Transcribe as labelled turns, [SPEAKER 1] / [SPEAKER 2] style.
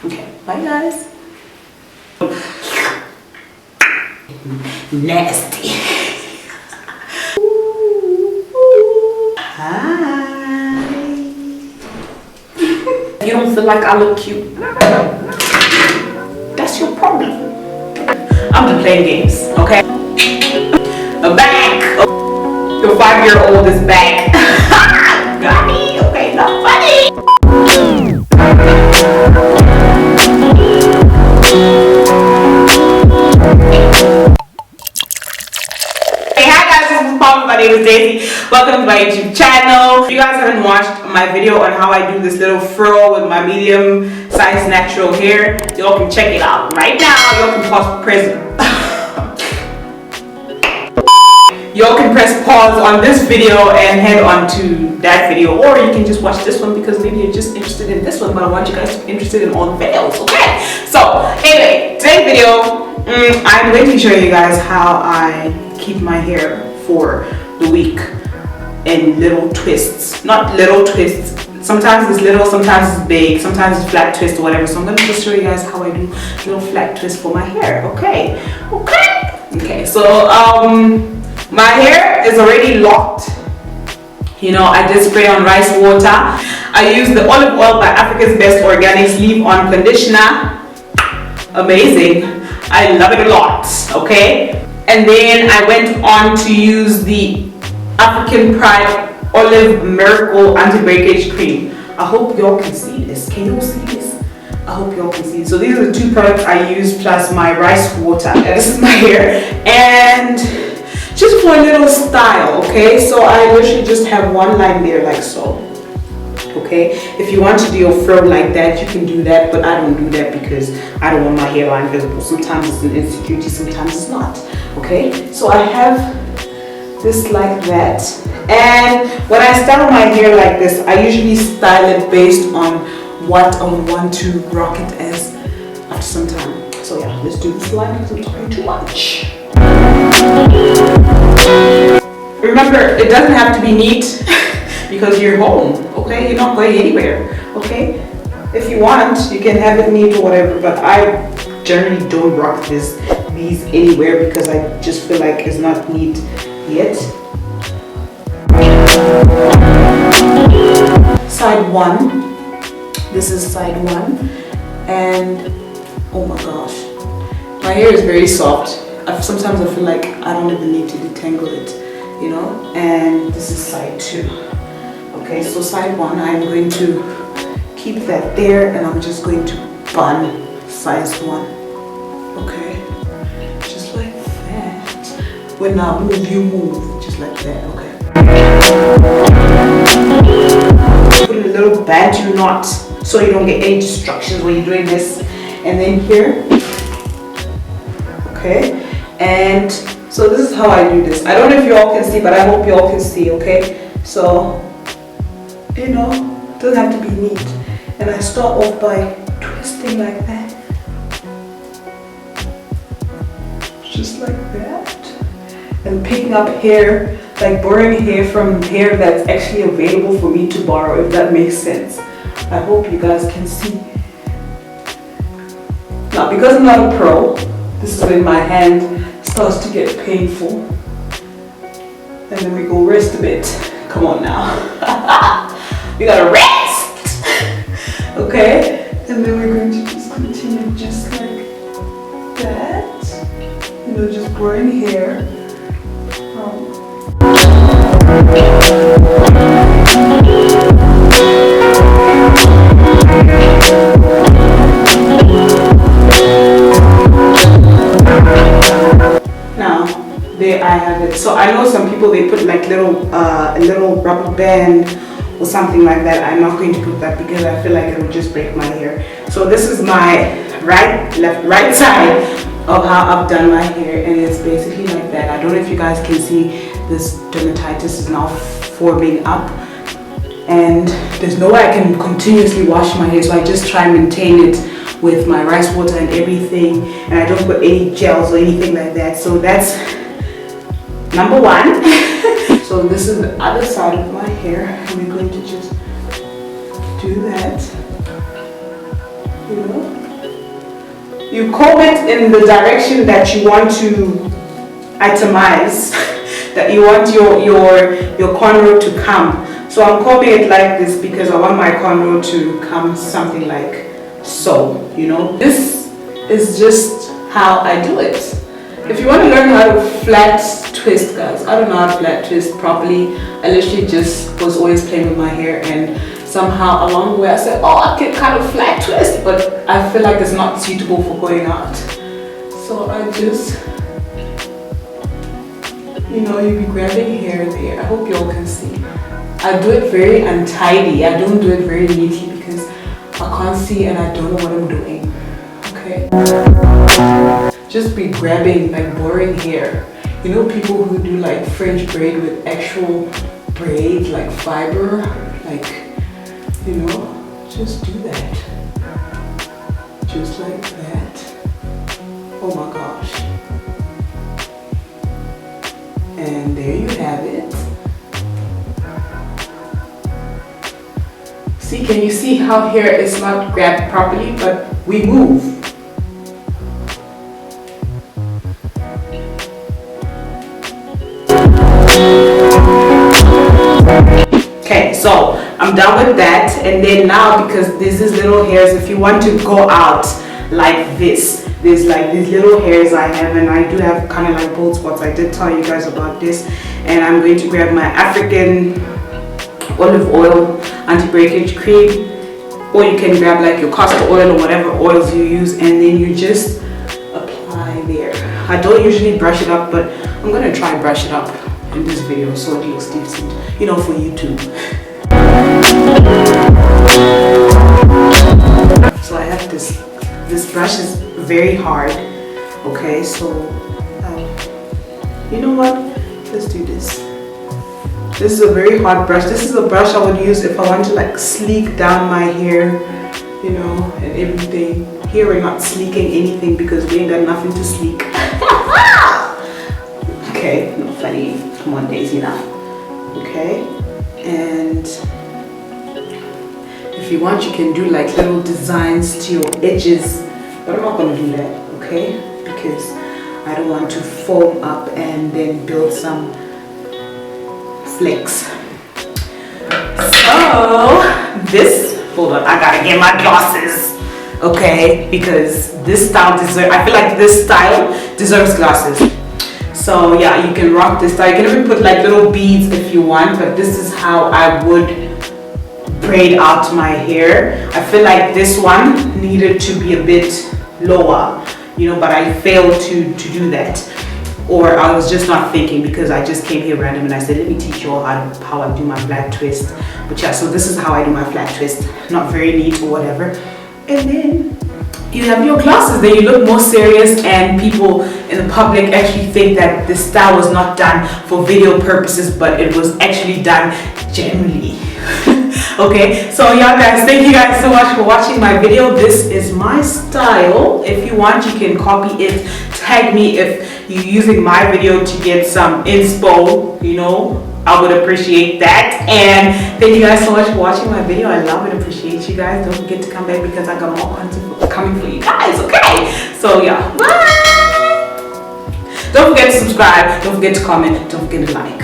[SPEAKER 1] Okay, bye guys. Nasty. Hi. You don't feel like I look cute? That's your problem. I'm just playing games, okay? I'm back. Your 5-year-old is back. Got me. Okay, not funny. My name is Daisy. Welcome to my YouTube channel. If you guys haven't watched my video on how I do this little fro with my medium size natural hair, y'all can check it out right now. Y'all can press pause on this video and head on to that video, or you can just watch this one because maybe you're just interested in this one, but I want you guys to be interested in all the videos, okay? So anyway, today's video, I'm going to show you guys how I keep my hair for the week in little twists. Not little twists, sometimes it's little, sometimes it's big, sometimes it's flat twist or whatever. So I'm going to just show you guys how I do little flat twists for my hair. Okay, so my hair is already locked. You know, I did spray on rice water. I used the olive oil by Africa's Best Organics Leave On Conditioner. Amazing, I love it a lot. Okay, and then I went on to use the African Pride Olive Miracle Anti-Breakage Cream. I hope y'all can see this. Can y'all see this? I hope y'all can see it. So these are the two products I use plus my rice water. And this is my hair. And just for a little style, okay? So I literally just have one line there like so. Okay, if you want to do your fro like that, you can do that, but I don't do that because I don't want my hairline visible. Sometimes it's an insecurity, sometimes it's not. Okay, so I have this like that, and when I style my hair like this, I usually style it based on what I would want to rock it as after some time. So yeah, let's do this line because I'm talking too much. Remember, it doesn't have to be neat because you're home, okay? You're not going anywhere, okay? If you want, you can have it neat or whatever, but I generally don't rock these anywhere because I just feel like it's not neat yet. Side one. This is side one, and oh my gosh, my hair is very soft. Sometimes I feel like I don't even need to detangle it, you know. And this is side two. Okay, so side one, I'm going to keep that there, and I'm just going to bun size one. Okay, just like that. When I move, you move, just like that. Okay. Put a little bantu knot so you don't get any distractions when you're doing this. And then here. Okay, and so this is how I do this. I don't know if you all can see, but I hope you all can see. Okay, so you know, it doesn't have to be neat. And I start off by twisting like that. Just like that. And picking up hair, like borrowing hair from hair that's actually available for me to borrow, if that makes sense. I hope you guys can see. Now, because I'm not a pro, this is when my hand starts to get painful. And then we go rest a bit. Come on now. We gotta rest. Okay, and then we're going to just continue just like that. You know, just growing hair. Now, there I have it. So I know some people, they put like a little rubber band or something like that. I'm not going to put that because I feel like it would just break my hair. So this is my right side of how I've done my hair, and it's basically like that. I don't know if you guys can see, this dermatitis is now forming up, and there's no way I can continuously wash my hair, so I just try and maintain it with my rice water and everything, and I don't put any gels or anything like that. So that's number one. So this is the other side of my hair, and we're going to just do that. you know. You comb it in the direction that you want to itemize, that you want your cornrow to come. So I'm combing it like this because I want my cornrow to come something like so, you know. This is just how I do it. If you want to learn how to flat twist, guys, I don't know how to flat twist properly. I literally just was always playing with my hair, and somehow along the way I said, oh, I can kind of flat twist, but I feel like it's not suitable for going out. So I just, you know, you be grabbing hair there. I hope y'all can see. I do it very untidy. I don't do it very neatly because I can't see and I don't know what I'm doing. Okay? Just be grabbing like boring hair. You know, people who do like French braid with actual braid, like fiber, like, you know, just do that. Just like that. Oh my gosh. And there you have it. See, can you see how hair is not grabbed properly, but we move? Okay, so I'm done with that, and then now, because this is little hairs, if you want to go out like this, there's like these little hairs I have, and I do have kind of like bald spots. I did tell you guys about this, and I'm going to grab my African olive oil anti-breakage cream, or you can grab like your castor oil or whatever oils you use, and then you just apply there. I don't usually brush it up, but I'm gonna try brush it up in this video so it looks decent, you know, for YouTube. So I have this brush is very hard. Okay, so you know what, let's do this. This is a very hard brush. This is a brush I would use if I want to like sleek down my hair, you know, and everything. Here we're not sleeking anything because we ain't got nothing to sleek. Okay, not funny. Come on, Daisy now. Okay, and if you want, you can do like little designs to your edges, but I'm not gonna do that, okay? Because I don't want to foam up and then build some flakes. So this, hold on, I gotta get my glasses, okay? Because this style deserves, I feel like this style deserves glasses. So yeah, you can rock this style. You can even put like little beads if you want, but this is how I would braid out my hair. I feel like this one needed to be a bit lower, you know, but I failed to do that. Or I was just not thinking because I just came here random and I said, let me teach you all how I do my flat twist. But yeah, so this is how I do my flat twist. Not very neat or whatever. And then you have your glasses, then you look more serious, and people in the public actually think that this style was not done for video purposes, but it was actually done genuinely. Okay, so yeah guys, thank you guys so much for watching my video. This is my style. If you want, you can copy it, tag me if you're using my video to get some inspo, you know, I would appreciate that. And thank you guys so much for watching my video. I love and appreciate you guys. Don't forget to come back because I got more content coming for you guys, okay? So yeah, bye! Don't forget to subscribe, don't forget to comment, don't forget to like.